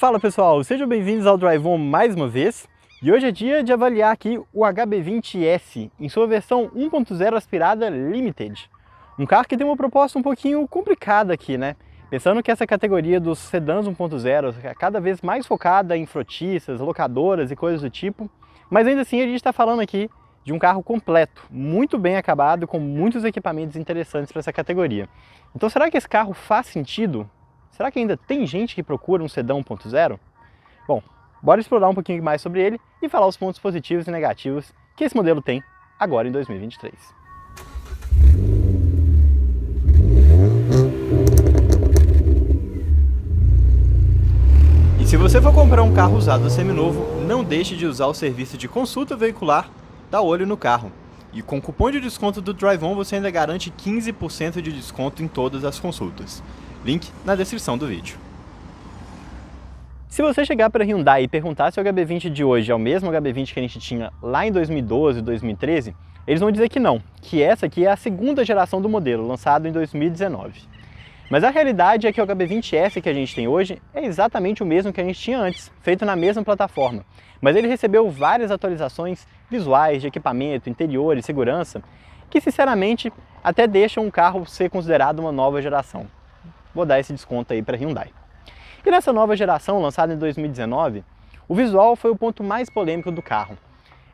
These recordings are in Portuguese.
Fala pessoal, sejam bem-vindos ao Drive-On mais uma vez. E hoje é dia de avaliar aqui o HB20S em sua versão 1.0 aspirada Limited. Um carro que tem uma proposta um pouquinho complicada aqui, né? Pensando que essa categoria dos sedãs 1.0 é cada vez mais focada em frotistas, locadoras e coisas do tipo. Mas ainda assim a gente está falando aqui de um carro completo, muito bem acabado, com muitos equipamentos interessantes para essa categoria. Então será que esse carro faz sentido? Será que ainda tem gente que procura um sedã 1.0? Bom, bora explorar um pouquinho mais sobre ele e falar os pontos positivos e negativos que esse modelo tem agora em 2023. E se você for comprar um carro usado seminovo, não deixe de usar o serviço de consulta veicular da Olho no Carro. E com o cupom de desconto do Drive-On você ainda garante 15% de desconto em todas as consultas. Link na descrição do vídeo. Se você chegar para a Hyundai e perguntar se o HB20 de hoje é o mesmo HB20 que a gente tinha lá em 2012, 2013, eles vão dizer que não, que essa aqui é a segunda geração do modelo, lançado em 2019. Mas a realidade é que o HB20S que a gente tem hoje é exatamente o mesmo que a gente tinha antes, feito na mesma plataforma. Mas ele recebeu várias atualizações visuais, de equipamento, interior e segurança, que sinceramente até deixam o carro ser considerado uma nova geração. Vou dar esse desconto aí para a Hyundai. E nessa nova geração, lançada em 2019, o visual foi o ponto mais polêmico do carro.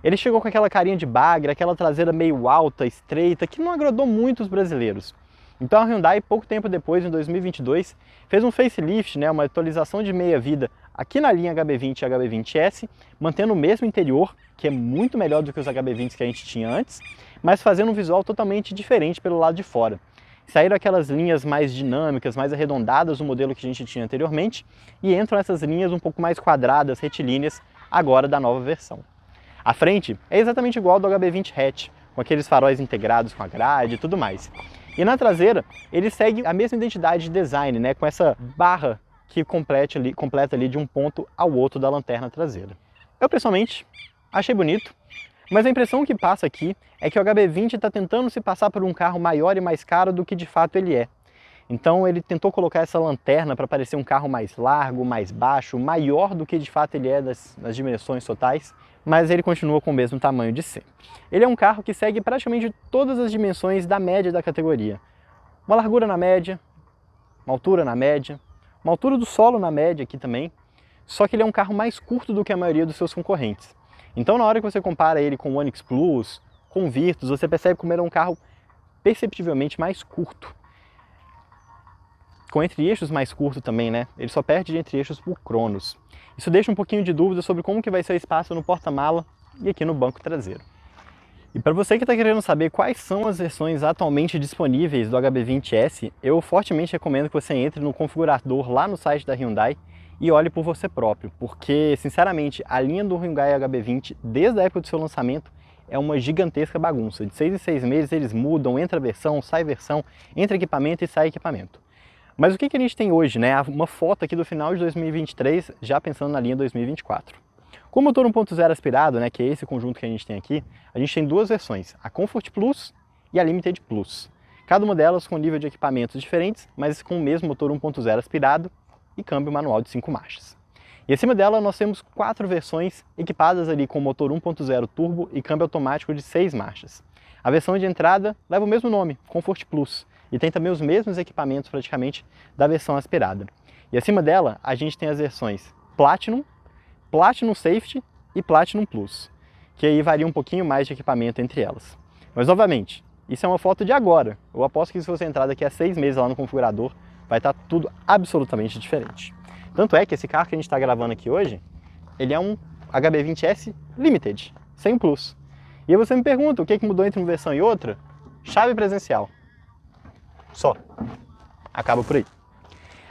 Ele chegou com aquela carinha de bagre, aquela traseira meio alta, estreita, que não agradou muito os brasileiros. Então a Hyundai, pouco tempo depois, em 2022, fez um facelift, uma atualização de meia-vida aqui na linha HB20 e HB20S, mantendo o mesmo interior, que é muito melhor do que os HB20s que a gente tinha antes, mas fazendo um visual totalmente diferente pelo lado de fora. Saíram aquelas linhas mais dinâmicas, mais arredondadas do modelo que a gente tinha anteriormente e entram essas linhas um pouco mais quadradas, retilíneas, agora da nova versão. A frente é exatamente igual ao do HB20 Hatch, com aqueles faróis integrados com a grade e tudo mais. E na traseira, ele segue a mesma identidade de design, com essa barra que completa ali de um ponto ao outro da lanterna traseira. Eu pessoalmente achei bonito. Mas a impressão que passa aqui é que o HB20 está tentando se passar por um carro maior e mais caro do que de fato ele é. Então ele tentou colocar essa lanterna para parecer um carro mais largo, mais baixo, maior do que de fato ele é nas dimensões totais, mas ele continua com o mesmo tamanho de sempre. Ele é um carro que segue praticamente todas as dimensões da média da categoria. Uma largura na média, uma altura na média, uma altura do solo na média aqui também, só que ele é um carro mais curto do que a maioria dos seus concorrentes. Então, na hora que você compara ele com o Onix Plus, com o Virtus, você percebe como ele é um carro perceptivelmente mais curto. Com entre-eixos mais curto também, Ele só perde de entre-eixos por Cronos. Isso deixa um pouquinho de dúvida sobre como que vai ser o espaço no porta-mala e aqui no banco traseiro. E para você que está querendo saber quais são as versões atualmente disponíveis do HB20S, eu fortemente recomendo que você entre no configurador lá no site da Hyundai e olhe por você próprio, porque, sinceramente, a linha do Hyundai HB20, desde a época do seu lançamento, é uma gigantesca bagunça. De 6 em 6 meses eles mudam, entra versão, entra equipamento e sai equipamento. Mas o que a gente tem hoje, Uma foto aqui do final de 2023, já pensando na linha 2024. Com o motor 1.0 aspirado, que é esse conjunto que a gente tem aqui, a gente tem duas versões, a Comfort Plus e a Limited Plus. Cada uma delas com nível de equipamentos diferentes, mas com o mesmo motor 1.0 aspirado, e câmbio manual de 5 marchas. E acima dela nós temos 4 versões equipadas ali com motor 1.0 turbo e câmbio automático de 6 marchas. A versão de entrada leva o mesmo nome, Comfort Plus, e tem também os mesmos equipamentos praticamente da versão aspirada. E acima dela a gente tem as versões Platinum, Platinum Safety e Platinum Plus, que aí varia um pouquinho mais de equipamento entre elas. Mas novamente, isso é uma foto de agora. Eu aposto que se você entrar daqui a 6 meses lá no configurador, vai estar tudo absolutamente diferente. Tanto é que esse carro que a gente está gravando aqui hoje, ele é um HB20S Limited, sem o Plus. E aí você me pergunta, o que mudou entre uma versão e outra? Chave presencial. Só. Acaba por aí.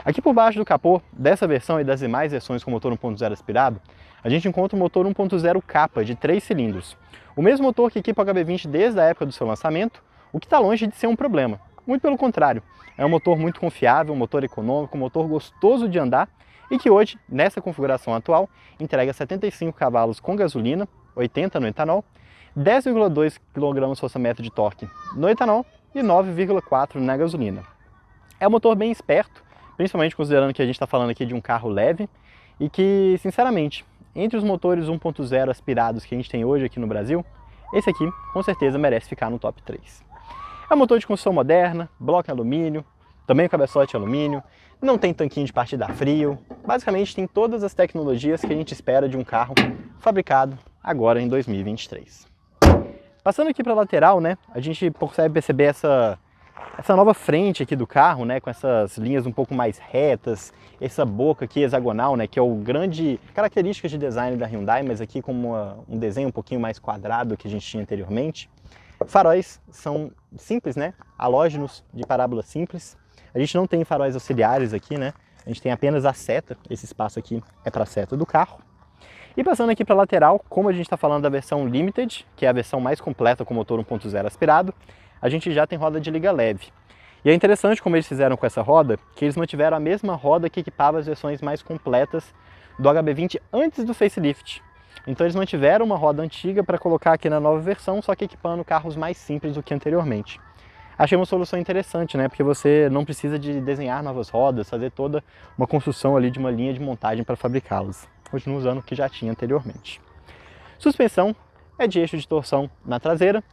Aqui por baixo do capô dessa versão e das demais versões com motor 1.0 aspirado, a gente encontra o motor 1.0 capa de 3 cilindros. O mesmo motor que equipa o HB20 desde a época do seu lançamento, o que está longe de ser um problema. Muito pelo contrário, é um motor muito confiável, um motor econômico, um motor gostoso de andar e que hoje, nessa configuração atual, entrega 75 cavalos com gasolina, 80 no etanol, 10,2 kgfm de torque no etanol e 9,4 na gasolina. É um motor bem esperto, principalmente considerando que a gente está falando aqui de um carro leve e que, sinceramente, entre os motores 1.0 aspirados que a gente tem hoje aqui no Brasil, esse aqui com certeza merece ficar no top 3. É um motor de construção moderna, bloco em alumínio, também cabeçote em alumínio, não tem tanquinho de partida a frio, basicamente tem todas as tecnologias que a gente espera de um carro fabricado agora em 2023. Passando aqui para a lateral, né, a gente consegue perceber essa nova frente aqui do carro, né, com essas linhas um pouco mais retas, essa boca aqui hexagonal, né, que é o grande característica de design da Hyundai, mas aqui com um desenho um pouquinho mais quadrado do que a gente tinha anteriormente. Faróis são simples, né, halógenos de parábola simples. A gente não tem faróis auxiliares aqui, né, a gente tem apenas a seta, esse espaço aqui é para a seta do carro. E passando aqui para a lateral, como a gente está falando da versão Limited, que é a versão mais completa com motor 1.0 aspirado, a gente já tem roda de liga leve. E é interessante como eles fizeram com essa roda, que eles mantiveram a mesma roda que equipava as versões mais completas do HB20 antes do facelift. Então eles mantiveram uma roda antiga para colocar aqui na nova versão, só que equipando carros mais simples do que anteriormente. Achei uma solução interessante, né? Porque você não precisa de desenhar novas rodas, fazer toda uma construção ali de uma linha de montagem para fabricá-las. Continua usando o que já tinha anteriormente. Suspensão é de eixo de torção na traseira,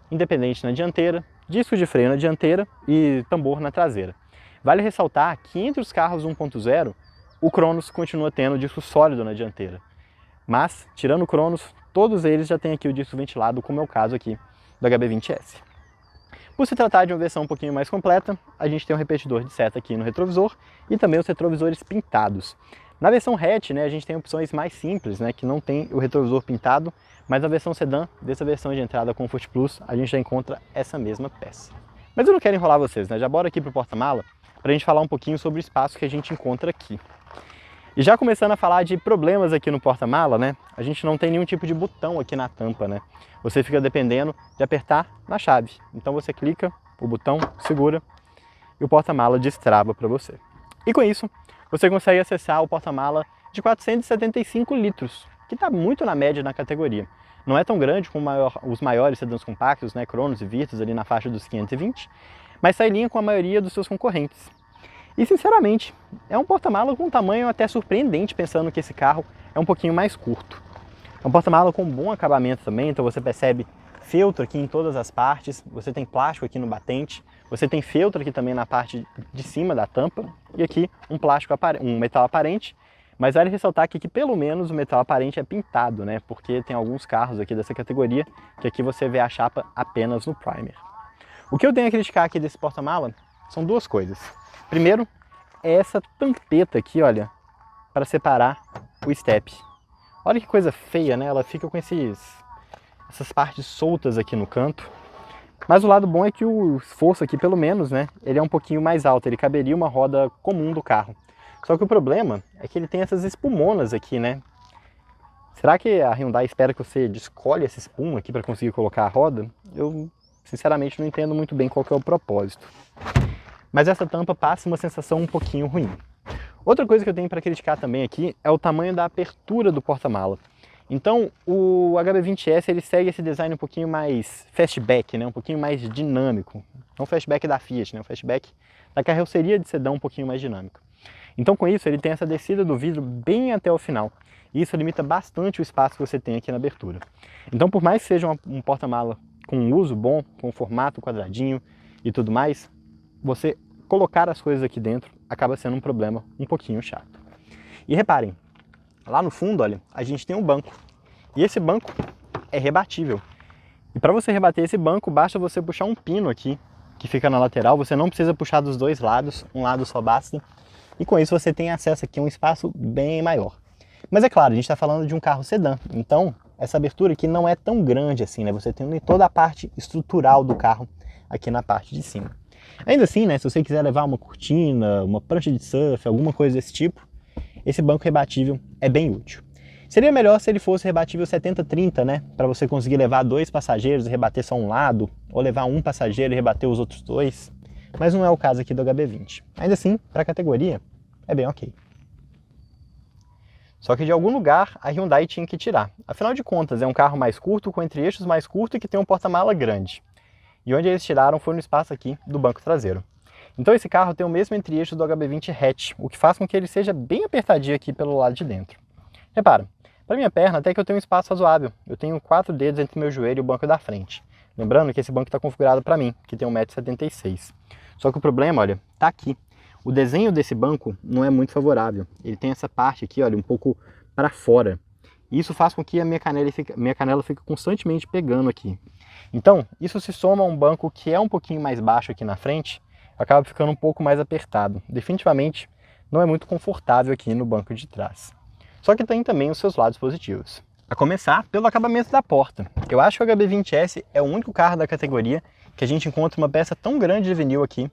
independente na dianteira, disco de freio na dianteira e tambor na traseira. Vale ressaltar que entre os carros 1.0, o Cronos continua tendo disco sólido na dianteira. Mas, tirando o Cronos, todos eles já têm aqui o disco ventilado, como é o caso aqui do HB20S. Por se tratar de uma versão um pouquinho mais completa, a gente tem um repetidor de seta aqui no retrovisor e também os retrovisores pintados. Na versão hatch, né, a gente tem opções mais simples, né, que não tem o retrovisor pintado, mas na versão sedã, dessa versão de entrada Comfort Plus, a gente já encontra essa mesma peça. Mas eu não quero enrolar vocês, né, já bora aqui para o porta-mala para a gente falar um pouquinho sobre o espaço que a gente encontra aqui. E já começando a falar de problemas aqui no porta-mala, né, a gente não tem nenhum tipo de botão aqui na tampa, né, você fica dependendo de apertar na chave. Então você clica, o botão segura e o porta-mala destrava para você. E com isso, você consegue acessar o porta-mala de 475 litros, que está muito na média na categoria. Não é tão grande como os maiores sedãs compactos, né, Cronos e Virtus, ali na faixa dos 520, mas sai em linha com a maioria dos seus concorrentes. E sinceramente, é um porta-mala com um tamanho até surpreendente, pensando que esse carro é um pouquinho mais curto. É um porta-mala com bom acabamento também, então você percebe feltro aqui em todas as partes, você tem plástico aqui no batente, você tem feltro aqui também na parte de cima da tampa e aqui um metal aparente, mas vale ressaltar aqui que pelo menos o metal aparente é pintado, né? Porque tem alguns carros aqui dessa categoria que aqui você vê a chapa apenas no primer. O que eu tenho a criticar aqui desse porta-mala são duas coisas. Primeiro, é essa tampeta aqui, olha, para separar o step. Olha que coisa feia, né? Ela fica com essas partes soltas aqui no canto. Mas o lado bom é que o esforço aqui, pelo menos, né, ele é um pouquinho mais alto, ele caberia uma roda comum do carro. Só que o problema é que ele tem essas espumonas aqui, né? Será que a Hyundai espera que você descolhe essa espuma aqui para conseguir colocar a roda? Eu, sinceramente, não entendo muito bem qual que é o propósito. Mas essa tampa passa uma sensação um pouquinho ruim. Outra coisa que eu tenho para criticar também aqui é o tamanho da abertura do porta-mala. Então, o HB20S ele segue esse design um pouquinho mais fastback, né? Um pouquinho mais dinâmico. Não o fastback da Fiat, né? O fastback da carroceria de sedã um pouquinho mais dinâmico. Então, com isso, ele tem essa descida do vidro bem até o final. E isso limita bastante o espaço que você tem aqui na abertura. Então, por mais que seja um porta-mala com um uso bom, com um formato quadradinho e tudo mais, você colocar as coisas aqui dentro acaba sendo um problema um pouquinho chato. E reparem, lá no fundo, olha, a gente tem um banco. E esse banco é rebatível. E para você rebater esse banco, basta você puxar um pino aqui, que fica na lateral. Você não precisa puxar dos dois lados, um lado só basta. E com isso você tem acesso aqui a um espaço bem maior. Mas é claro, a gente está falando de um carro sedã. Então, essa abertura aqui não é tão grande assim, né? Você tem toda a parte estrutural do carro aqui na parte de cima. Ainda assim, né, se você quiser levar uma cortina, uma prancha de surf, alguma coisa desse tipo, esse banco rebatível é bem útil. Seria melhor se ele fosse rebatível 70-30, né, para você conseguir levar dois passageiros e rebater só um lado, ou levar um passageiro e rebater os outros dois, mas não é o caso aqui do HB20. Ainda assim, para a categoria, é bem ok. Só que de algum lugar a Hyundai tinha que tirar. Afinal de contas, é um carro mais curto, com entre-eixos mais curto e que tem um porta-mala grande. E onde eles tiraram foi no espaço aqui do banco traseiro. Então esse carro tem o mesmo entre-eixos do HB20 hatch, o que faz com que ele seja bem apertadinho aqui pelo lado de dentro. Repara, para minha perna até que eu tenho um espaço razoável, eu tenho 4 dedos entre meu joelho e o banco da frente. Lembrando que esse banco está configurado para mim, que tem 1,76 m. Só que o problema, olha, tá aqui. O desenho desse banco não é muito favorável. Ele tem essa parte aqui, olha, um pouco para fora. E isso faz com que a minha canela fique constantemente pegando aqui. Então, isso se soma a um banco que é um pouquinho mais baixo aqui na frente, acaba ficando um pouco mais apertado. Definitivamente não é muito confortável aqui no banco de trás. Só que tem também os seus lados positivos. A começar pelo acabamento da porta. Eu acho que o HB20S é o único carro da categoria que a gente encontra uma peça tão grande de vinil aqui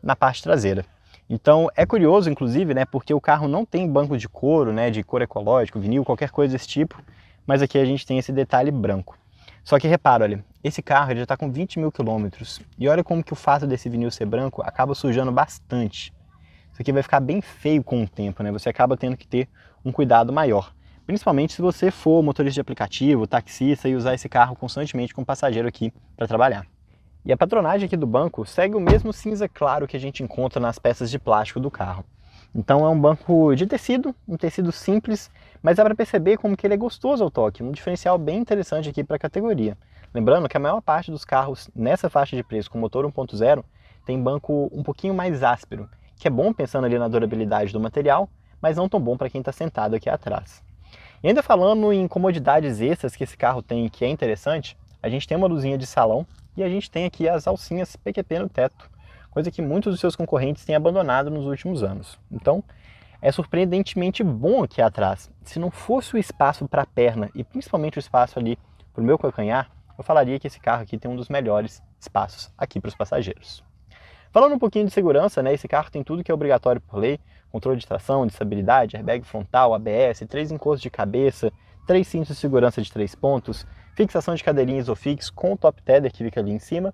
na parte traseira. Então é curioso, inclusive, né, porque o carro não tem banco de couro, né, de couro ecológico, vinil, qualquer coisa desse tipo, mas aqui a gente tem esse detalhe branco. Só que repara, olha, esse carro ele já está com 20 mil quilômetros e olha como que o fato desse vinil ser branco acaba sujando bastante. Isso aqui vai ficar bem feio com o tempo, né? Você acaba tendo que ter um cuidado maior. Principalmente se você for motorista de aplicativo, taxista e usar esse carro constantemente com passageiro aqui para trabalhar. E a patronagem aqui do banco segue o mesmo cinza claro que a gente encontra nas peças de plástico do carro. Então é um banco de tecido, um tecido simples, mas dá para perceber como que ele é gostoso ao toque, um diferencial bem interessante aqui para a categoria. Lembrando que a maior parte dos carros nessa faixa de preço com motor 1.0 tem banco um pouquinho mais áspero, que é bom pensando ali na durabilidade do material, mas não tão bom para quem está sentado aqui atrás. E ainda falando em comodidades extras que esse carro tem que é interessante, a gente tem uma luzinha de salão e a gente tem aqui as alcinhas PQP no teto, coisa que muitos dos seus concorrentes têm abandonado nos últimos anos. Então, é surpreendentemente bom aqui atrás. Se não fosse o espaço para a perna e principalmente o espaço ali para o meu calcanhar, eu falaria que esse carro aqui tem um dos melhores espaços aqui para os passageiros. Falando um pouquinho de segurança, né, esse carro tem tudo que é obrigatório por lei, controle de tração, de estabilidade, airbag frontal, ABS, 3 encostos de cabeça, 3 cintos de segurança de 3 pontos, fixação de cadeirinha Isofix com o top tether que fica ali em cima.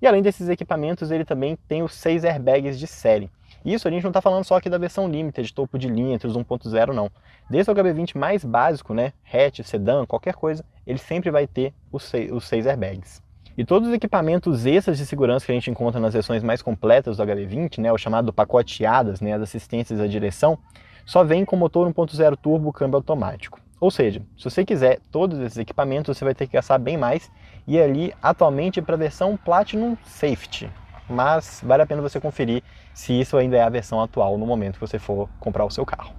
E além desses equipamentos, ele também tem os 6 airbags de série. Isso a gente não está falando só aqui da versão Limited, topo de linha entre os 1.0 não. Desde o HB20 mais básico, né, hatch, sedã, qualquer coisa, ele sempre vai ter os 6 airbags. E todos os equipamentos extras de segurança que a gente encontra nas versões mais completas do HB20, né, o chamado pacote ADAS, né, as assistências à direção, só vem com motor 1.0 turbo, câmbio automático. Ou seja, se você quiser todos esses equipamentos, você vai ter que gastar bem mais e ir ali atualmente para a versão Platinum Safety. Mas vale a pena você conferir se isso ainda é a versão atual no momento que você for comprar o seu carro.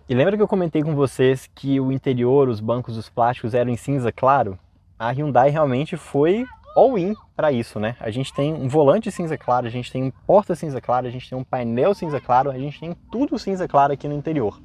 E lembra que eu comentei com vocês que o interior, os bancos, os plásticos eram em cinza claro? A Hyundai realmente foi all-in para isso, né? A gente tem um volante cinza claro, a gente tem um porta cinza claro, a gente tem um painel cinza claro, a gente tem tudo cinza claro aqui no interior.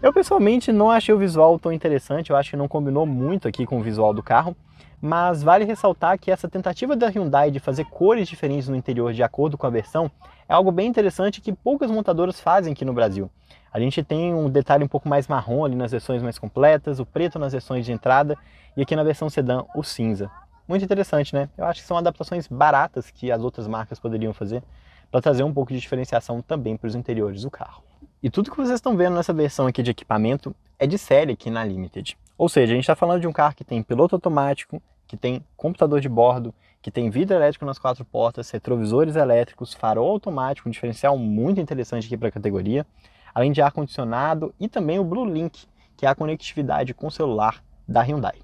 Eu pessoalmente não achei o visual tão interessante, eu acho que não combinou muito aqui com o visual do carro, mas vale ressaltar que essa tentativa da Hyundai de fazer cores diferentes no interior de acordo com a versão é algo bem interessante que poucas montadoras fazem aqui no Brasil. A gente tem um detalhe um pouco mais marrom ali nas versões mais completas, o preto nas versões de entrada e aqui na versão sedã o cinza. Muito interessante, né? Eu acho que são adaptações baratas que as outras marcas poderiam fazer para trazer um pouco de diferenciação também para os interiores do carro. E tudo que vocês estão vendo nessa versão aqui de equipamento é de série aqui na Limited. Ou seja, a gente está falando de um carro que tem piloto automático, que tem computador de bordo, que tem vidro elétrico nas 4 portas, retrovisores elétricos, farol automático, um diferencial muito interessante aqui para a categoria, além de ar-condicionado e também o Blue Link, que é a conectividade com o celular da Hyundai.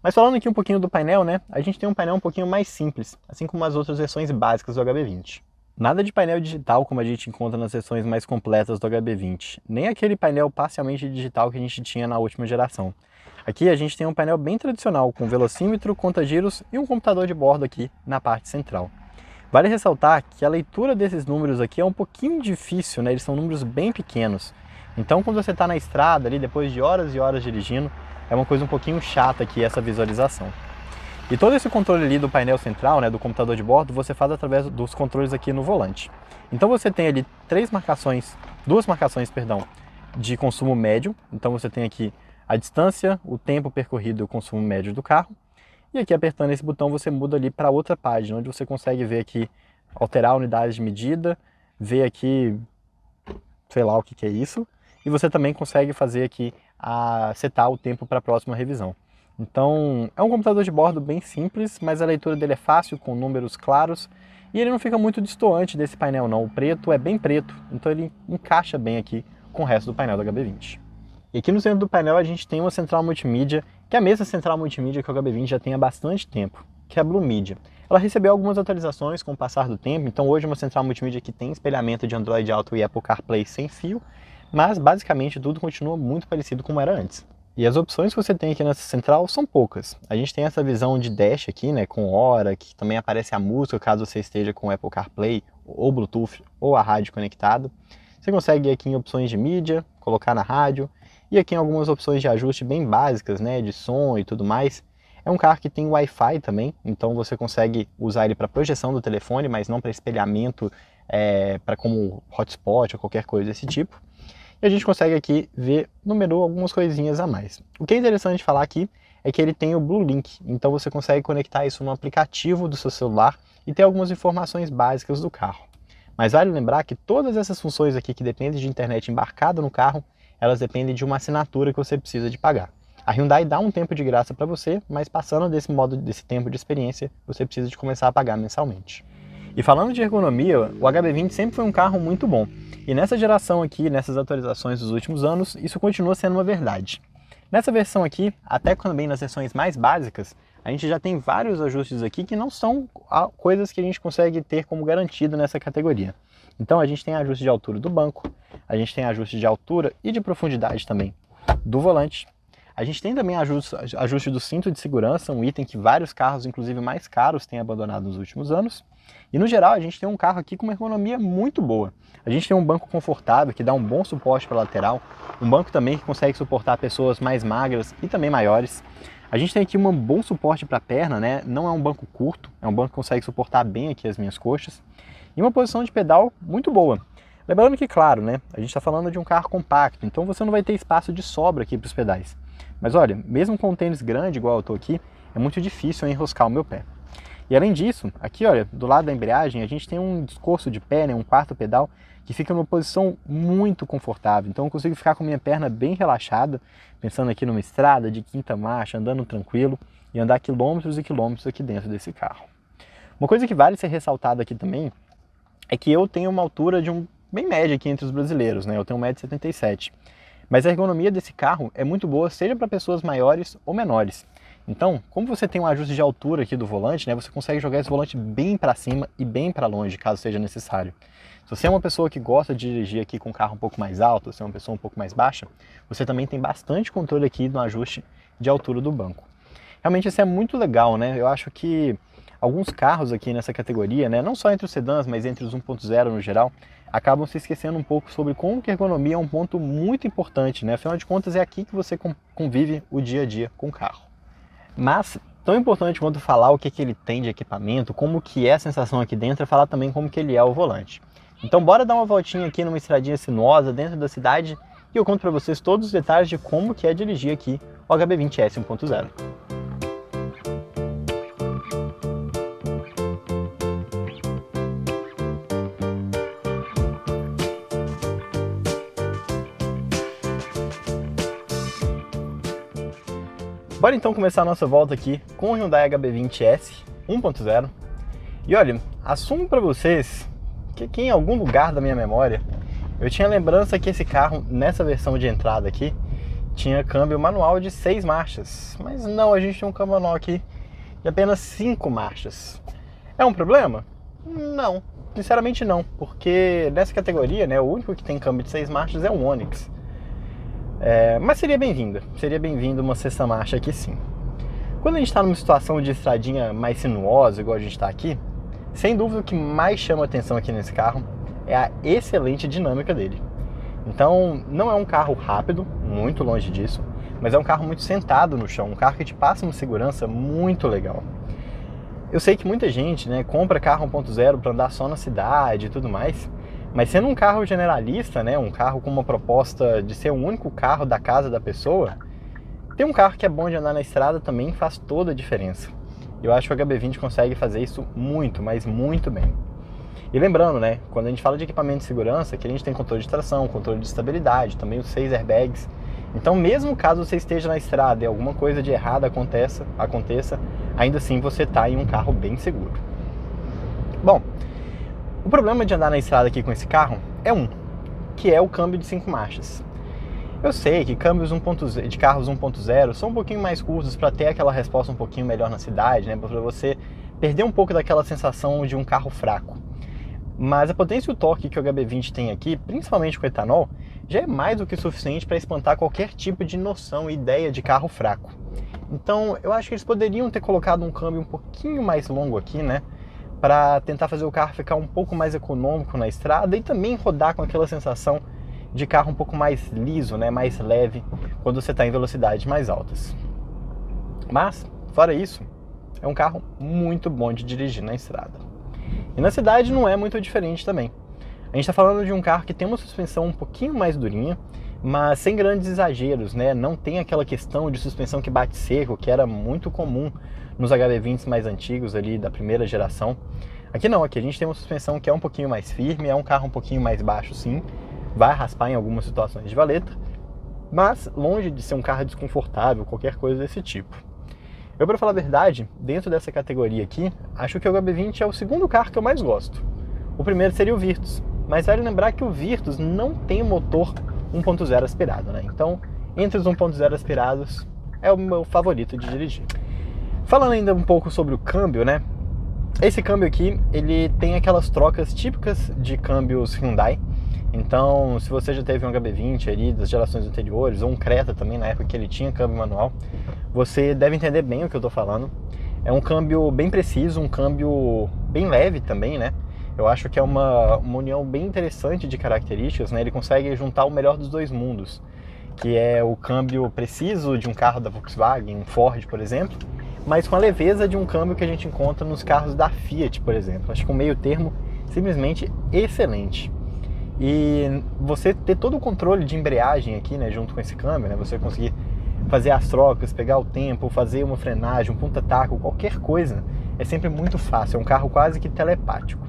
Mas falando aqui um pouquinho do painel, né, a gente tem um painel um pouquinho mais simples, assim como as outras versões básicas do HB20. Nada de painel digital como a gente encontra nas versões mais completas do HB20, nem aquele painel parcialmente digital que a gente tinha na última geração. Aqui a gente tem um painel bem tradicional, com velocímetro, conta-giros e um computador de bordo aqui na parte central. Vale ressaltar que a leitura desses números aqui é um pouquinho difícil, né? Eles são números bem pequenos. Então quando você está na estrada, ali depois de horas e horas dirigindo, é uma coisa um pouquinho chata aqui essa visualização. E todo esse controle ali do painel central, né, do computador de bordo, você faz através dos controles aqui no volante. Então você tem ali duas marcações, de consumo médio. Então você tem aqui a distância, o tempo percorrido e o consumo médio do carro. E aqui apertando esse botão você muda ali para outra página, onde você consegue ver aqui, alterar unidades de medida, ver aqui, sei lá o que é isso. E você também consegue fazer aqui, setar o tempo para a próxima revisão. Então é um computador de bordo bem simples, mas a leitura dele é fácil, com números claros E ele não fica muito destoante desse painel não, o preto é bem preto, então ele encaixa bem aqui com o resto do painel do HB20. E aqui no centro do painel a gente tem uma central multimídia, que é a mesma central multimídia que o HB20 já tem há bastante tempo, que é a Blue Media. Ela recebeu algumas atualizações com o passar do tempo, então hoje é uma central multimídia que tem espelhamento de Android Auto e Apple CarPlay sem fio, mas basicamente tudo continua muito parecido como era antes. E as opções que você tem aqui nessa central são poucas. A gente tem essa visão de dash aqui, né, com hora, que também aparece a música caso você esteja com o Apple CarPlay, ou Bluetooth, ou a rádio conectado. Você consegue ir aqui em opções de mídia, colocar na rádio, e aqui em algumas opções de ajuste bem básicas, né, de som e tudo mais. É um carro que tem Wi-Fi também, então você consegue usar ele para projeção do telefone, mas não para espelhamento, para como hotspot ou qualquer coisa desse tipo. E a gente consegue aqui ver no menu algumas coisinhas a mais. O que é interessante falar aqui é que ele tem o Blue Link, então você consegue conectar isso no aplicativo do seu celular e ter algumas informações básicas do carro. Mas vale lembrar que todas essas funções aqui que dependem de internet embarcada no carro, elas dependem de uma assinatura que você precisa de pagar. A Hyundai dá um tempo de graça para você, mas passando desse tempo de experiência, você precisa de começar a pagar mensalmente. E falando de ergonomia, o HB20 sempre foi um carro muito bom. E nessa geração aqui, nessas atualizações dos últimos anos, isso continua sendo uma verdade. Nessa versão aqui, até também nas versões mais básicas, a gente já tem vários ajustes aqui que não são coisas que a gente consegue ter como garantido nessa categoria. Então a gente tem ajuste de altura do banco, a gente tem ajuste de altura e de profundidade também do volante. A gente tem também ajuste do cinto de segurança, um item que vários carros, inclusive mais caros, têm abandonado nos últimos anos. E no geral a gente tem um carro aqui com uma ergonomia muito boa. A gente tem um banco confortável que dá um bom suporte para a lateral, um banco também que consegue suportar pessoas mais magras e também maiores. A gente tem aqui um bom suporte para a perna, né? Não é um banco curto, é um banco que consegue suportar bem aqui as minhas coxas. E uma posição de pedal muito boa. Lembrando que, claro, né? A gente está falando de um carro compacto, então você não vai ter espaço de sobra aqui para os pedais. Mas olha, mesmo com um tênis grande igual eu estou aqui, é muito difícil enroscar o meu pé. E além disso, aqui olha, do lado da embreagem a gente tem um descosto de pé, né, um quarto pedal, que fica numa posição muito confortável. Então eu consigo ficar com minha perna bem relaxada, pensando aqui numa estrada de quinta marcha, andando tranquilo e andar quilômetros e quilômetros aqui dentro desse carro. Uma coisa que vale ser ressaltada aqui também é que eu tenho uma altura de bem média aqui entre os brasileiros, né? Eu tenho 1,77 m. Mas a ergonomia desse carro é muito boa, seja para pessoas maiores ou menores. Então, como você tem um ajuste de altura aqui do volante, né, você consegue jogar esse volante bem para cima e bem para longe, caso seja necessário. Se você é uma pessoa que gosta de dirigir aqui com um carro um pouco mais alto, se é uma pessoa um pouco mais baixa, você também tem bastante controle aqui no ajuste de altura do banco. Realmente isso é muito legal, né? Eu acho que alguns carros aqui nessa categoria, né, não só entre os sedãs, mas entre os 1.0 no geral, acabam se esquecendo um pouco sobre como que a ergonomia é um ponto muito importante, né? Afinal de contas, é aqui que você convive o dia a dia com o carro. Mas, tão importante quanto falar o que ele tem de equipamento, como que é a sensação aqui dentro, é falar também como que ele é o volante. Então bora dar uma voltinha aqui numa estradinha sinuosa dentro da cidade e eu conto para vocês todos os detalhes de como que é dirigir aqui o HB20S 1.0. Bora então começar a nossa volta aqui com o Hyundai HB20S 1.0. E olha, assumo para vocês que aqui em algum lugar da minha memória eu tinha lembrança que esse carro, nessa versão de entrada aqui, tinha câmbio manual de 6 marchas. Mas não, a gente tem um câmbio manual aqui de apenas 5 marchas. É um problema? Não, sinceramente não, porque nessa categoria, né, o único que tem câmbio de 6 marchas é o Onix. Mas seria bem-vindo uma sexta marcha aqui sim. Quando a gente está numa situação de estradinha mais sinuosa, igual a gente está aqui, sem dúvida o que mais chama atenção aqui nesse carro é a excelente dinâmica dele. Então, não é um carro rápido, muito longe disso, mas é um carro muito sentado no chão, um carro que te passa uma segurança muito legal. Eu sei que muita gente, né, compra carro 1.0 para andar só na cidade e tudo mais, mas sendo um carro generalista, né, um carro com uma proposta de ser o único carro da casa da pessoa, ter um carro que é bom de andar na estrada também faz toda a diferença. Eu acho que o HB20 consegue fazer isso muito, mas muito bem. E lembrando, né, quando a gente fala de equipamento de segurança, que a gente tem controle de tração, controle de estabilidade, também os 6 airbags. Então, mesmo caso você esteja na estrada e alguma coisa de errado aconteça, ainda assim você está em um carro bem seguro. Bom, o problema de andar na estrada aqui com esse carro que é o câmbio de 5 marchas. Eu sei que câmbios de carros 1.0 são um pouquinho mais curtos para ter aquela resposta um pouquinho melhor na cidade, né? Para você perder um pouco daquela sensação de um carro fraco. Mas a potência e o torque que o HB20 tem aqui, principalmente com etanol, já é mais do que suficiente para espantar qualquer tipo de noção e ideia de carro fraco. Então eu acho que eles poderiam ter colocado um câmbio um pouquinho mais longo aqui, né? Para tentar fazer o carro ficar um pouco mais econômico na estrada e também rodar com aquela sensação de carro um pouco mais liso, né, mais leve, quando você está em velocidades mais altas. Mas, fora isso, é um carro muito bom de dirigir na estrada. E na cidade não é muito diferente também. A gente está falando de um carro que tem uma suspensão um pouquinho mais durinha, mas sem grandes exageros, né? Não tem aquela questão de suspensão que bate seco, que era muito comum nos HB20s mais antigos ali da primeira geração. Aqui não, aqui a gente tem uma suspensão que é um pouquinho mais firme, é um carro um pouquinho mais baixo sim, vai raspar em algumas situações de valeta, mas longe de ser um carro desconfortável, qualquer coisa desse tipo. Eu, para falar a verdade, dentro dessa categoria aqui, acho que o HB20 é o segundo carro que eu mais gosto. O primeiro seria o Virtus, mas vale lembrar que o Virtus não tem motor 1.0 aspirado, né? Então, entre os 1.0 aspirados, é o meu favorito de dirigir. Falando ainda um pouco sobre o câmbio, né? Esse câmbio aqui, ele tem aquelas trocas típicas de câmbios Hyundai. Então, se você já teve um HB20 ali das gerações anteriores, ou um Creta também, na época que ele tinha câmbio manual, você deve entender bem o que eu estou falando. É um câmbio bem preciso, um câmbio bem leve também, né? Eu acho que é uma união bem interessante de características, né? Ele consegue juntar o melhor dos dois mundos, que é o câmbio preciso de um carro da Volkswagen, um Ford, por exemplo, mas com a leveza de um câmbio que a gente encontra nos carros da Fiat, por exemplo. Acho que um meio termo simplesmente excelente. E você ter todo o controle de embreagem aqui, né, junto com esse câmbio, né, você conseguir fazer as trocas, pegar o tempo, fazer uma frenagem, um ponta-taco, qualquer coisa, é sempre muito fácil, é um carro quase que telepático.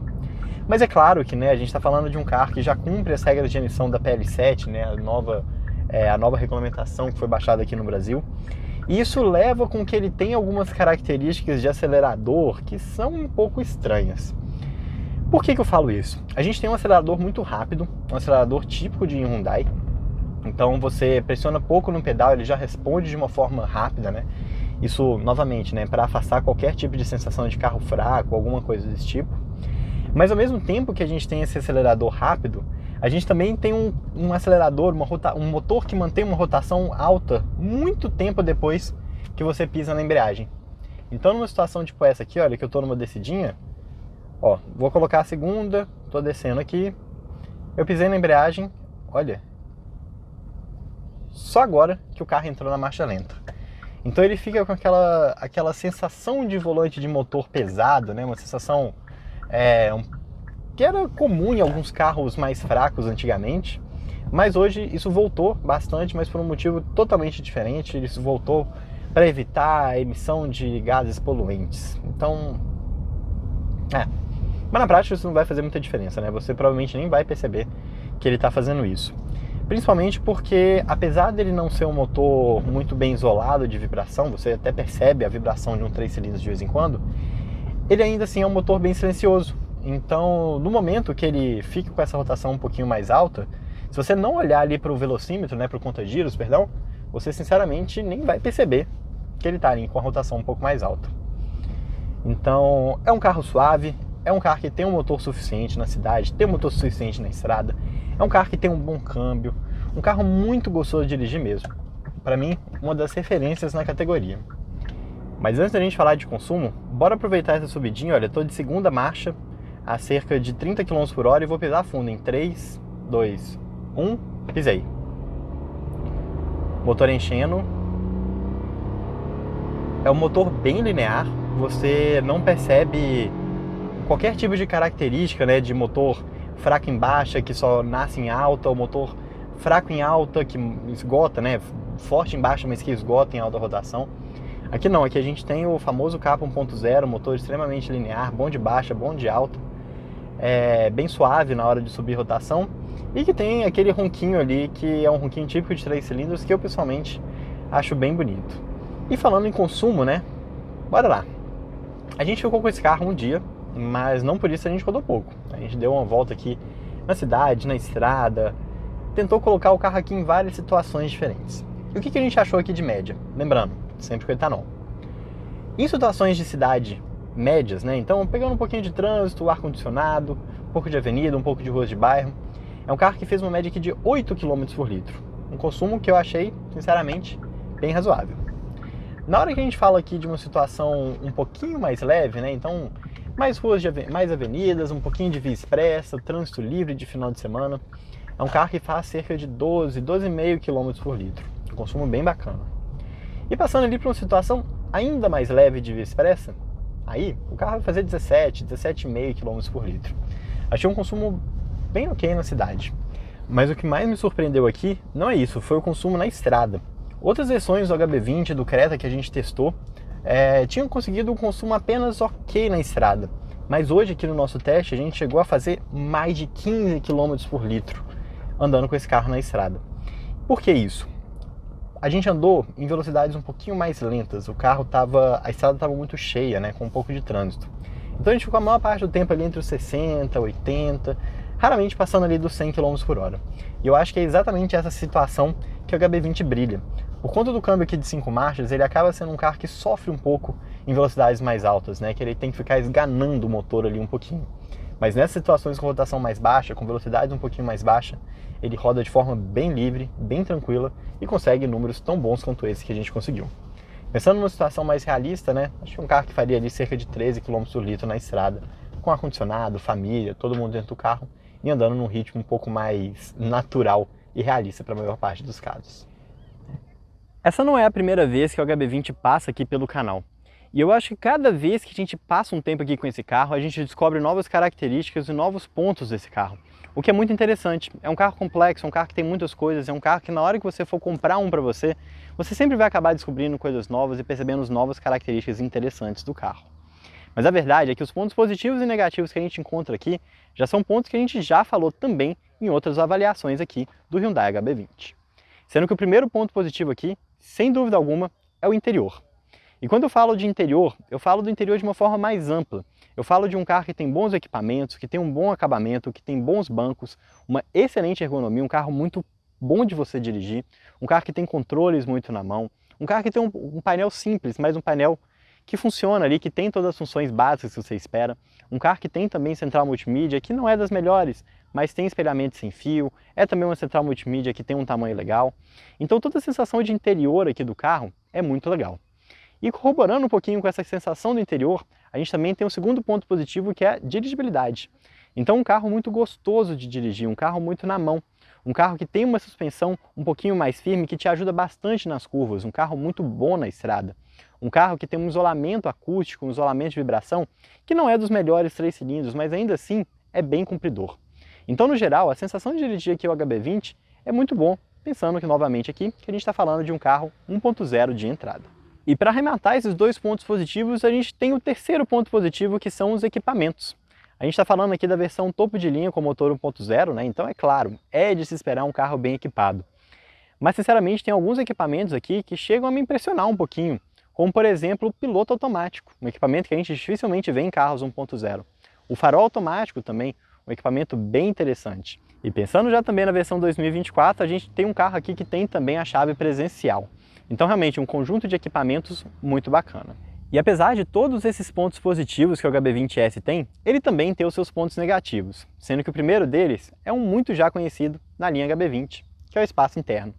Mas é claro que, né, a gente está falando de um carro que já cumpre as regras de emissão da PL7, né, a nova regulamentação que foi baixada aqui no Brasil. E isso leva com que ele tenha algumas características de acelerador que são um pouco estranhas. Por que eu falo isso? A gente tem um acelerador muito rápido, um acelerador típico de Hyundai. Então você pressiona pouco no pedal, ele já responde de uma forma rápida, né? Isso, novamente, né, para afastar qualquer tipo de sensação de carro fraco, alguma coisa desse tipo. Mas ao mesmo tempo que a gente tem esse acelerador rápido, a gente também tem um acelerador, um motor que mantém uma rotação alta muito tempo depois que você pisa na embreagem. Então numa situação tipo essa aqui, olha, que eu tô numa descidinha, ó, vou colocar a segunda, tô descendo aqui, eu pisei na embreagem, olha, só agora que o carro entrou na marcha lenta. Então ele fica com aquela sensação de volante de motor pesado, né? Uma sensação que era comum em alguns carros mais fracos antigamente, mas hoje isso voltou bastante, mas por um motivo totalmente diferente. Isso voltou para evitar a emissão de gases poluentes. Então, mas na prática isso não vai fazer muita diferença, né? Você provavelmente nem vai perceber que ele está fazendo isso. Principalmente porque, apesar dele não ser um motor muito bem isolado de vibração, você até percebe a vibração de um 3 cilindros de vez em quando, ele ainda assim é um motor bem silencioso. Então, no momento que ele fica com essa rotação um pouquinho mais alta, se você não olhar ali para o velocímetro, né, para o conta-giros, perdão, você sinceramente nem vai perceber que ele está ali com a rotação um pouco mais alta. Então, é um carro suave, é um carro que tem um motor suficiente na cidade, tem um motor suficiente na estrada, é um carro que tem um bom câmbio, um carro muito gostoso de dirigir mesmo. Para mim, uma das referências na categoria. Mas antes da gente falar de consumo, bora aproveitar essa subidinha. Olha, eu tô de segunda marcha a cerca de 30 km por hora e vou pisar fundo em 3, 2, 1, pisei. Motor enchendo. É um motor bem linear, você não percebe qualquer tipo de característica, né, de motor fraco em baixa, que só nasce em alta, ou motor fraco em alta, que esgota, né, forte em baixa, mas que esgota em alta rotação. Aqui não, aqui a gente tem o famoso capa 1.0, motor extremamente linear, bom de baixa, bom de alta, bem suave na hora de subir rotação, e que tem aquele ronquinho ali, que é um ronquinho típico de 3 cilindros, que eu pessoalmente acho bem bonito. E falando em consumo, né, bora lá. A gente ficou com esse carro um dia, mas não por isso a gente rodou pouco. A gente deu uma volta aqui na cidade, na estrada, tentou colocar o carro aqui em várias situações diferentes. E o que a gente achou aqui de média? Lembrando, sempre com etanol. Em situações de cidade médias, né? Então pegando um pouquinho de trânsito, ar-condicionado, um pouco de avenida, um pouco de ruas de bairro, é um carro que fez uma média aqui de 8 km por litro. Um consumo que eu achei, sinceramente, bem razoável. Na hora que a gente fala aqui de uma situação um pouquinho mais leve, né? Então, mais ruas, mais avenidas, um pouquinho de via expressa, trânsito livre de final de semana, é um carro que faz cerca de 12,5 km por litro. Um consumo bem bacana. E passando ali para uma situação ainda mais leve de via expressa, aí o carro vai fazer 17,5 km por litro. Achei um consumo bem ok na cidade. Mas o que mais me surpreendeu aqui não é isso, foi o consumo na estrada. Outras versões do HB20 e do Creta que a gente testou tinham conseguido um consumo apenas ok na estrada. Mas hoje aqui no nosso teste a gente chegou a fazer mais de 15 km por litro andando com esse carro na estrada. Por que isso? A gente andou em velocidades um pouquinho mais lentas, a estrada estava muito cheia, né, com um pouco de trânsito. Então a gente ficou a maior parte do tempo ali entre os 60, 80, raramente passando ali dos 100 km por hora. E eu acho que é exatamente essa situação que o HB20 brilha. Por conta do câmbio aqui de 5 marchas, ele acaba sendo um carro que sofre um pouco em velocidades mais altas, né, que ele tem que ficar esganando o motor ali um pouquinho. Mas nessas situações com rotação mais baixa, com velocidades um pouquinho mais baixa, ele roda de forma bem livre, bem tranquila e consegue números tão bons quanto esse que a gente conseguiu. Pensando numa situação mais realista, né, acho que um carro que faria ali cerca de 13 km por litro na estrada, com ar-condicionado, família, todo mundo dentro do carro e andando num ritmo um pouco mais natural e realista para a maior parte dos casos. Essa não é a primeira vez que o HB20 passa aqui pelo canal. E eu acho que cada vez que a gente passa um tempo aqui com esse carro, a gente descobre novas características e novos pontos desse carro. O que é muito interessante. É um carro complexo, é um carro que tem muitas coisas, é um carro que na hora que você for comprar um para você, você sempre vai acabar descobrindo coisas novas e percebendo as novas características interessantes do carro. Mas a verdade é que os pontos positivos e negativos que a gente encontra aqui já são pontos que a gente já falou também em outras avaliações aqui do Hyundai HB20. Sendo que o primeiro ponto positivo aqui, sem dúvida alguma, é o interior. E quando eu falo de interior, eu falo do interior de uma forma mais ampla. Eu falo de um carro que tem bons equipamentos, que tem um bom acabamento, que tem bons bancos, uma excelente ergonomia, um carro muito bom de você dirigir, um carro que tem controles muito na mão, um carro que tem um painel simples, mas um painel que funciona ali, que tem todas as funções básicas que você espera, um carro que tem também central multimídia, que não é das melhores, mas tem espelhamento sem fio, é também uma central multimídia que tem um tamanho legal. Então toda a sensação de interior aqui do carro é muito legal. E corroborando um pouquinho com essa sensação do interior, a gente também tem um segundo ponto positivo que é a dirigibilidade. Então um carro muito gostoso de dirigir, um carro muito na mão, um carro que tem uma suspensão um pouquinho mais firme que te ajuda bastante nas curvas, um carro muito bom na estrada. Um carro que tem um isolamento acústico, um isolamento de vibração, que não é dos melhores 3 cilindros, mas ainda assim é bem cumpridor. Então no geral, a sensação de dirigir aqui o HB20 é muito bom, pensando que novamente aqui que a gente está falando de um carro 1.0 de entrada. E para arrematar esses dois pontos positivos, a gente tem o terceiro ponto positivo, que são os equipamentos. A gente está falando aqui da versão topo de linha com motor 1.0, né? Então é claro, é de se esperar um carro bem equipado. Mas sinceramente tem alguns equipamentos aqui que chegam a me impressionar um pouquinho, como por exemplo o piloto automático, um equipamento que a gente dificilmente vê em carros 1.0. O farol automático também, um equipamento bem interessante. E pensando já também na versão 2024, a gente tem um carro aqui que tem também a chave presencial. Então realmente um conjunto de equipamentos muito bacana. E apesar de todos esses pontos positivos que o HB20S tem, ele também tem os seus pontos negativos, sendo que o primeiro deles é um muito já conhecido na linha HB20, que é o espaço interno.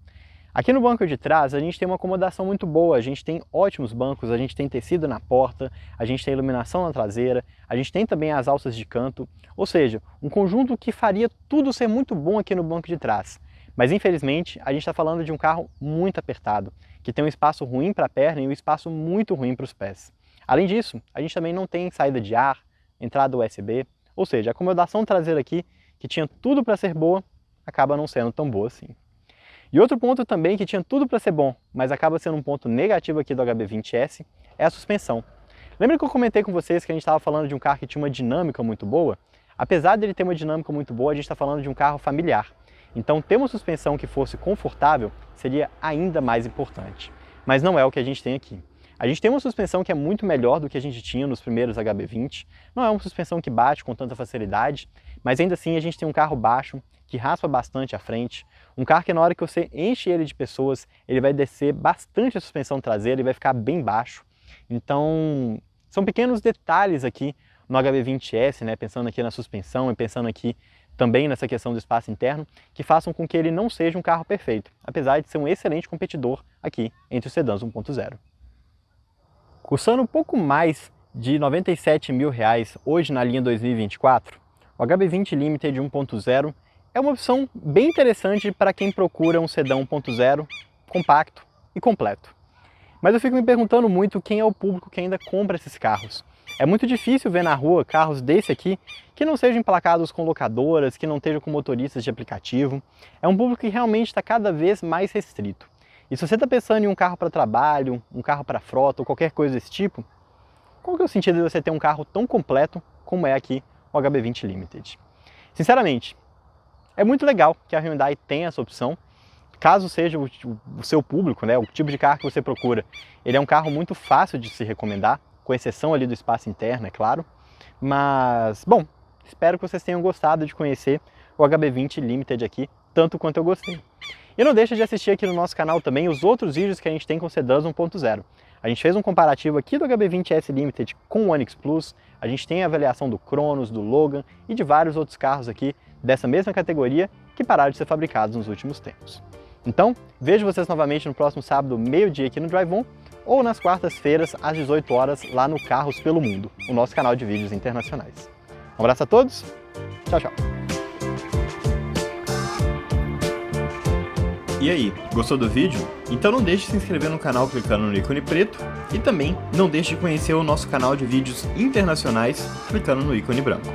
Aqui no banco de trás a gente tem uma acomodação muito boa, a gente tem ótimos bancos, a gente tem tecido na porta, a gente tem iluminação na traseira, a gente tem também as alças de canto, ou seja, um conjunto que faria tudo ser muito bom aqui no banco de trás. Mas infelizmente a gente está falando de um carro muito apertado, que tem um espaço ruim para a perna e um espaço muito ruim para os pés. Além disso, a gente também não tem saída de ar, entrada USB, ou seja, a acomodação traseira aqui, que tinha tudo para ser boa, acaba não sendo tão boa assim. E outro ponto também que tinha tudo para ser bom, mas acaba sendo um ponto negativo aqui do HB20S, é a suspensão. Lembra que eu comentei com vocês que a gente estava falando de um carro que tinha uma dinâmica muito boa? Apesar dele ter uma dinâmica muito boa, a gente está falando de um carro familiar. Então ter uma suspensão que fosse confortável seria ainda mais importante. Mas não é o que a gente tem aqui. A gente tem uma suspensão que é muito melhor do que a gente tinha nos primeiros HB20. Não é uma suspensão que bate com tanta facilidade, mas ainda assim a gente tem um carro baixo, que raspa bastante a frente. Um carro que na hora que você enche ele de pessoas, ele vai descer bastante a suspensão traseira e vai ficar bem baixo. Então, são pequenos detalhes aqui no HB20S, né, pensando aqui na suspensão e pensando aqui também nessa questão do espaço interno, que façam com que ele não seja um carro perfeito, apesar de ser um excelente competidor aqui entre os sedãs 1.0. Custando um pouco mais de R$ 97 mil hoje na linha 2024, o HB20 Limited 1.0 é uma opção bem interessante para quem procura um sedã 1.0 compacto e completo. Mas eu fico me perguntando muito quem é o público que ainda compra esses carros. É muito difícil ver na rua carros desse aqui que não sejam emplacados com locadoras, que não estejam com motoristas de aplicativo. É um público que realmente está cada vez mais restrito. E se você está pensando em um carro para trabalho, um carro para frota ou qualquer coisa desse tipo, qual que é o sentido de você ter um carro tão completo como é aqui o HB20 Limited? Sinceramente, é muito legal que a Hyundai tenha essa opção. Caso seja o seu público, né, o tipo de carro que você procura, ele é um carro muito fácil de se recomendar, com exceção ali do espaço interno, é claro. Mas, bom, espero que vocês tenham gostado de conhecer o HB20 Limited aqui, tanto quanto eu gostei. E não deixa de assistir aqui no nosso canal também os outros vídeos que a gente tem com sedãs 1.0. A gente fez um comparativo aqui do HB20S Limited com o Onix Plus, a gente tem a avaliação do Cronos, do Logan e de vários outros carros aqui dessa mesma categoria que pararam de ser fabricados nos últimos tempos. Então, vejo vocês novamente no próximo sábado, meio-dia aqui no Drive On, ou nas quartas-feiras, às 18 horas, lá no Carros pelo Mundo, o nosso canal de vídeos internacionais. Um abraço a todos, tchau, tchau! E aí, gostou do vídeo? Então não deixe de se inscrever no canal clicando no ícone preto e também não deixe de conhecer o nosso canal de vídeos internacionais clicando no ícone branco.